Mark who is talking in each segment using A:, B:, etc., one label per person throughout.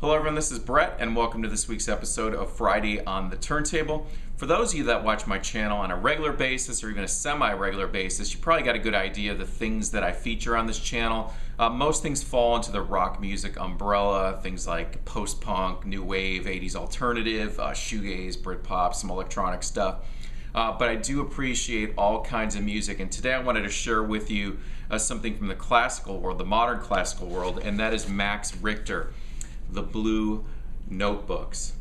A: Hello everyone, this is Brett and welcome to this week's episode of Friday on the Turntable. For those of you that watch my channel on a regular basis or even a semi-regular basis, you probably got a good idea of the things that I feature on this channel. Most things fall into the rock music umbrella, things like post-punk, new wave, 80s alternative, shoegaze, Britpop, some electronic stuff. But I do appreciate all kinds of music, and today I wanted to share with you something from the classical world, the modern classical world, and that is Max Richter. The Blue Notebooks.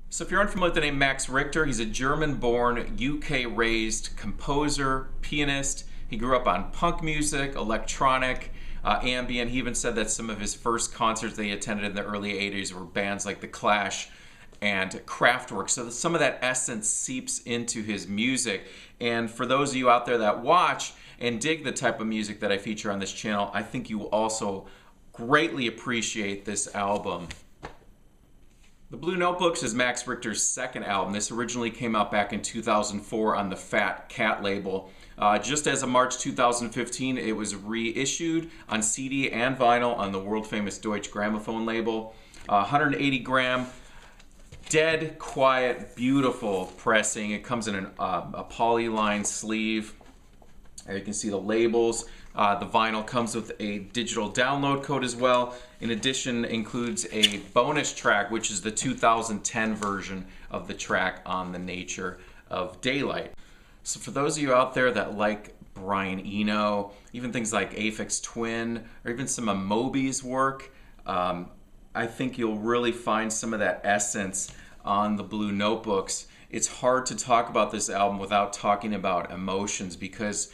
A: So if you're unfamiliar with the name Max Richter, he's a German-born, UK-raised composer, pianist. He grew up on punk music, electronic, ambient. He even said that some of his first concerts that he attended in the early 80s were bands like The Clash and Kraftwerk. So some of that essence seeps into his music. And for those of you out there that watch and dig the type of music that I feature on this channel, I think you will also greatly appreciate this album. The Blue Notebooks is Max Richter's second album. This originally came out back in 2004 on the Fat Cat label. Just as of March 2015, it was reissued on CD and vinyl on the world-famous Deutsche Grammophon label. 180 gram, dead, quiet, beautiful pressing. It comes in a polyline sleeve. There you can see the labels. The vinyl comes with a digital download code as well. In addition, includes a bonus track, which is the 2010 version of the track On the Nature of Daylight. So for those of you out there that like Brian Eno, even things like Aphex Twin, or even some of Moby's work, I think you'll really find some of that essence on the Blue Notebooks. It's hard to talk about this album without talking about emotions, because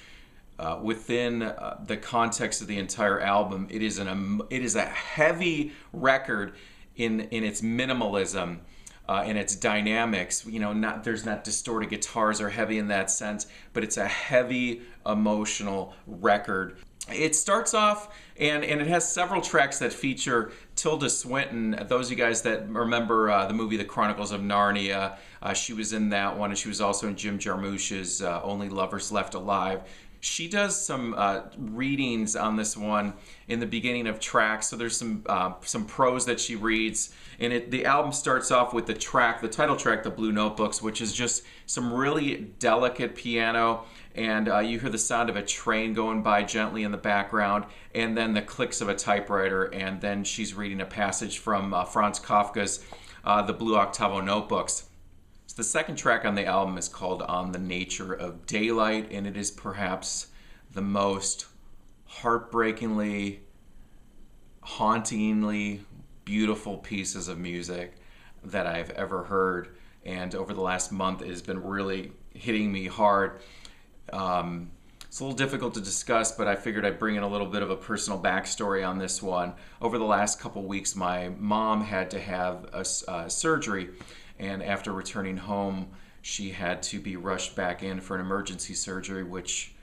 A: within the context of the entire album, it is a heavy record in its minimalism, in its dynamics. You know, there's not distorted guitars or heavy in that sense, but it's a heavy emotional record. It starts off, and it has several tracks that feature Tilda Swinton. Those of you guys that remember the movie The Chronicles of Narnia, she was in that one, and she was also in Jim Jarmusch's Only Lovers Left Alive. She does some readings on this one in the beginning of tracks, so there's some prose that she reads, and the album starts off with the title track, The Blue Notebooks, which is just some really delicate piano, and you hear the sound of a train going by gently in the background, and then the clicks of a typewriter, and then she's reading a passage from Franz Kafka's The Blue Octavo Notebooks. The second track on the album is called On the Nature of Daylight, and it is perhaps the most heartbreakingly, hauntingly beautiful pieces of music that I've ever heard, and over the last month it has been really hitting me hard. It's a little difficult to discuss, but I figured I'd bring in a little bit of a personal backstory on this one. Over the last couple weeks, my mom had to have a surgery, and after returning home, she had to be rushed back in for an emergency surgery, which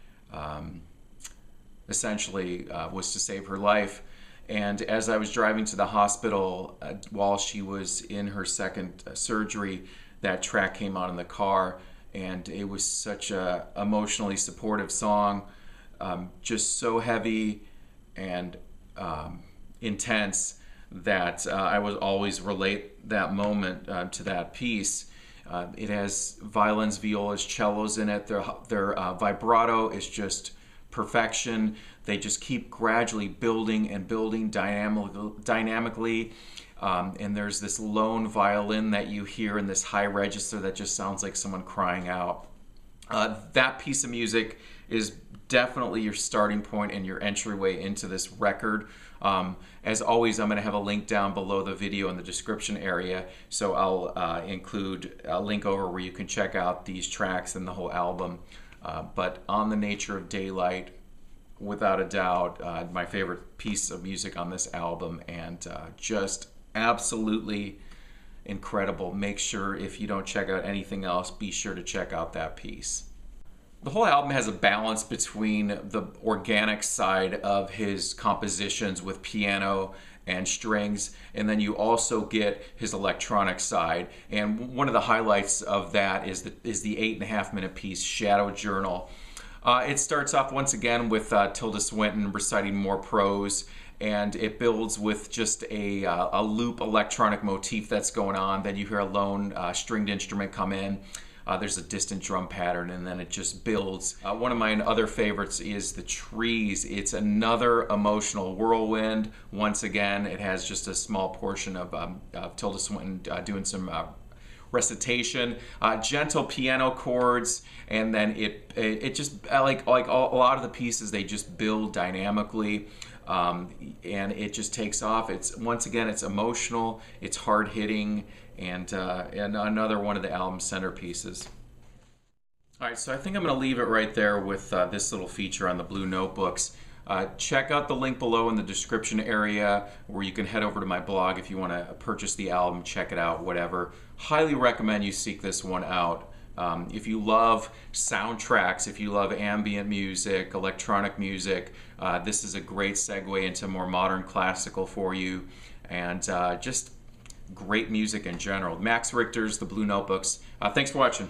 A: essentially was to save her life. And as I was driving to the hospital while she was in her second surgery, that track came on in the car, and it was such a emotionally supportive song, just so heavy and intense that I would always relate that moment to that piece. It has violins, violas, cellos in it. Their vibrato is just perfection. They just keep gradually building and building dynamically. And there's this lone violin that you hear in this high register that just sounds like someone crying out. That piece of music is definitely your starting point and your entryway into this record. As always, I'm going to have a link down below the video in the description area, so I'll include a link over where you can check out these tracks and the whole album. But On the Nature of Daylight, without a doubt, my favorite piece of music on this album, and just absolutely incredible. Make sure, if you don't check out anything else, be sure to check out that piece. The whole album has a balance between the organic side of his compositions with piano and strings, and then you also get his electronic side. And one of the highlights of that is the 8.5-minute piece, Shadow Journal. It starts off once again with Tilda Swinton reciting more prose, and it builds with just a loop electronic motif that's going on. Then you hear a lone stringed instrument come in. There's a distant drum pattern, and then it just builds. One of my other favorites is the trees. It's another emotional whirlwind. Once again, it has just a small portion of Tilda Swinton doing some recitation, gentle piano chords, and then it just like a lot of the pieces, they just build dynamically. And it just takes off. It's once again, it's emotional, it's hard hitting, and another one of the album's centerpieces. All right, so I think I'm going to leave it right there with this little feature on the Blue Notebooks. Check out the link below in the description area, where you can head over to my blog if you want to purchase the album, check it out, whatever. Highly recommend you seek this one out. If you love soundtracks, if you love ambient music, electronic music, this is a great segue into more modern classical for you, and just great music in general. Max Richter's The Blue Notebooks. Thanks for watching.